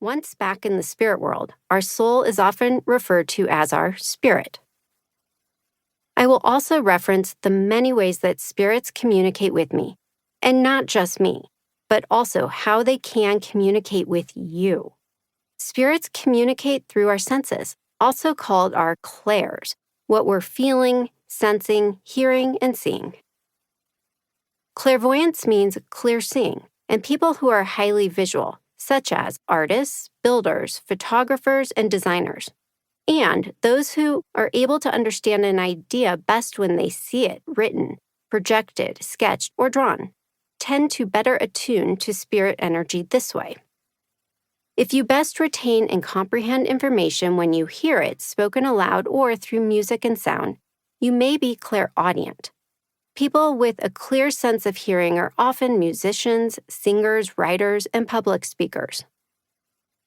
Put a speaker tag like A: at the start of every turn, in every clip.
A: Once back in the spirit world, our soul is often referred to as our spirit. I will also reference the many ways that spirits communicate with me, and not just me, but also how they can communicate with you. Spirits communicate through our senses, also called our clairs, what we're feeling, sensing, hearing, and seeing. Clairvoyance means clear seeing, and people who are highly visual, such as artists, builders, photographers, and designers, and those who are able to understand an idea best when they see it written, projected, sketched, or drawn, tend to better attune to spirit energy this way. If you best retain and comprehend information when you hear it spoken aloud or through music and sound, you may be clairaudient. People with a clear sense of hearing are often musicians, singers, writers, and public speakers.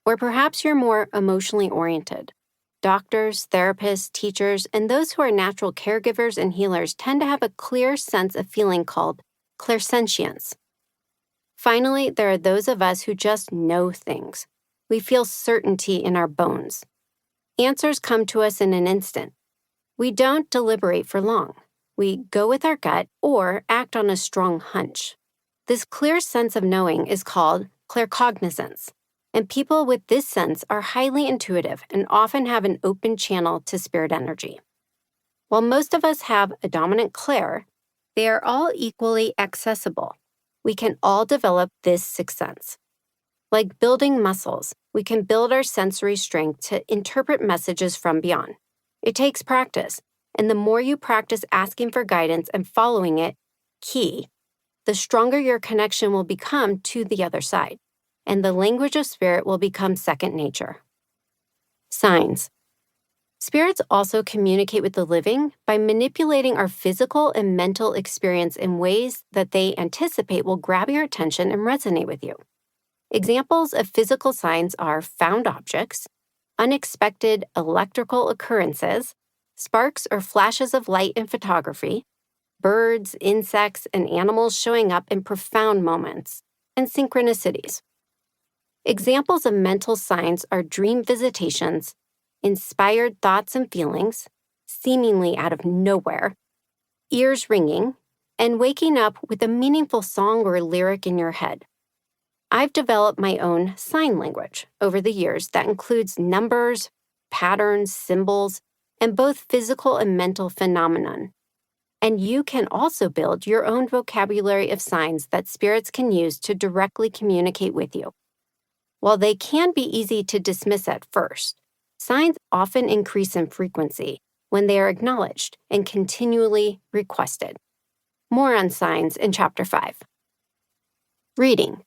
A: Or perhaps you're more emotionally oriented. Doctors, therapists, teachers, and those who are natural caregivers and healers tend to have a clear sense of feeling called clairsentience. Finally, there are those of us who just know things. We feel certainty in our bones. Answers come to us in an instant. We don't deliberate for long. We go with our gut or act on a strong hunch. This clear sense of knowing is called claircognizance, and people with this sense are highly intuitive and often have an open channel to spirit energy. While most of us have a dominant clair, they are all equally accessible. We can all develop this sixth sense. Like building muscles, we can build our sensory strength to interpret messages from beyond. It takes practice, and the more you practice asking for guidance and following it, the stronger your connection will become to the other side, and the language of spirit will become second nature. Signs. Spirits also communicate with the living by manipulating our physical and mental experience in ways that they anticipate will grab your attention and resonate with you. Examples of physical signs are found objects, unexpected electrical occurrences, sparks or flashes of light in photography, birds, insects, and animals showing up in profound moments, and synchronicities. Examples of mental signs are dream visitations, inspired thoughts and feelings, seemingly out of nowhere, ears ringing, and waking up with a meaningful song or lyric in your head. I've developed my own sign language over the years that includes numbers, patterns, symbols, and both physical and mental phenomenon. And you can also build your own vocabulary of signs that spirits can use to directly communicate with you. While they can be easy to dismiss at first, signs often increase in frequency when they are acknowledged and continually requested. More on signs in Chapter 5. Reading.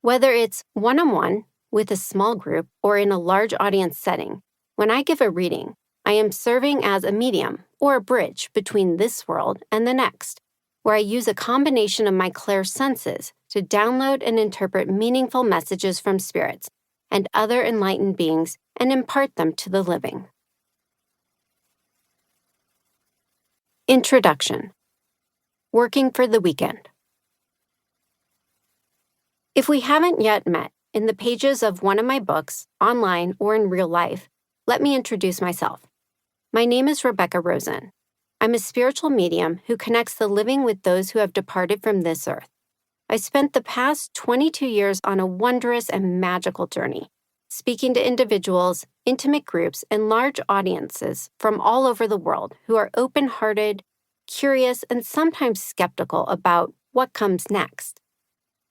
A: Whether it's one-on-one, with a small group, or in a large audience setting, when I give a reading, I am serving as a medium or a bridge between this world and the next, where I use a combination of my clairsenses to download and interpret meaningful messages from spirits and other enlightened beings and impart them to the living. Introduction. Working for the weekend. If we haven't yet met, in the pages of one of my books, online or in real life, let me introduce myself. My name is Rebecca Rosen. I'm a spiritual medium who connects the living with those who have departed from this earth. I spent the past 22 years on a wondrous and magical journey, speaking to individuals, intimate groups, and large audiences from all over the world who are open-hearted, curious, and sometimes skeptical about what comes next.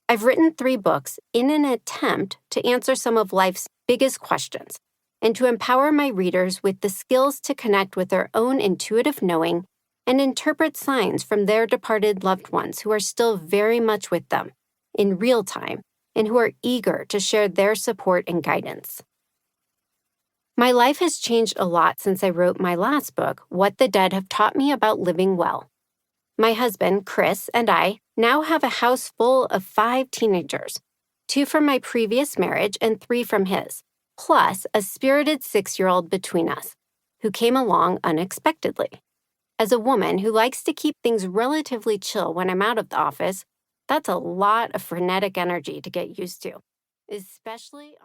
A: I've written 3 books in an attempt to answer some of life's biggest questions and to empower my readers with the skills to connect with their own intuitive knowing and interpret signs from their departed loved ones who are still very much with them in real time and who are eager to share their support and guidance. My life has changed a lot since I wrote my last book, What the Dead Have Taught Me About Living Well. My husband, Chris, and I now have a house full of 5 teenagers, 2 from my previous marriage and 3 from his, plus a spirited 6-year-old between us, who came along unexpectedly. As a woman who likes to keep things relatively chill when I'm out of the office, that's a lot of frenetic energy to get used to, especially on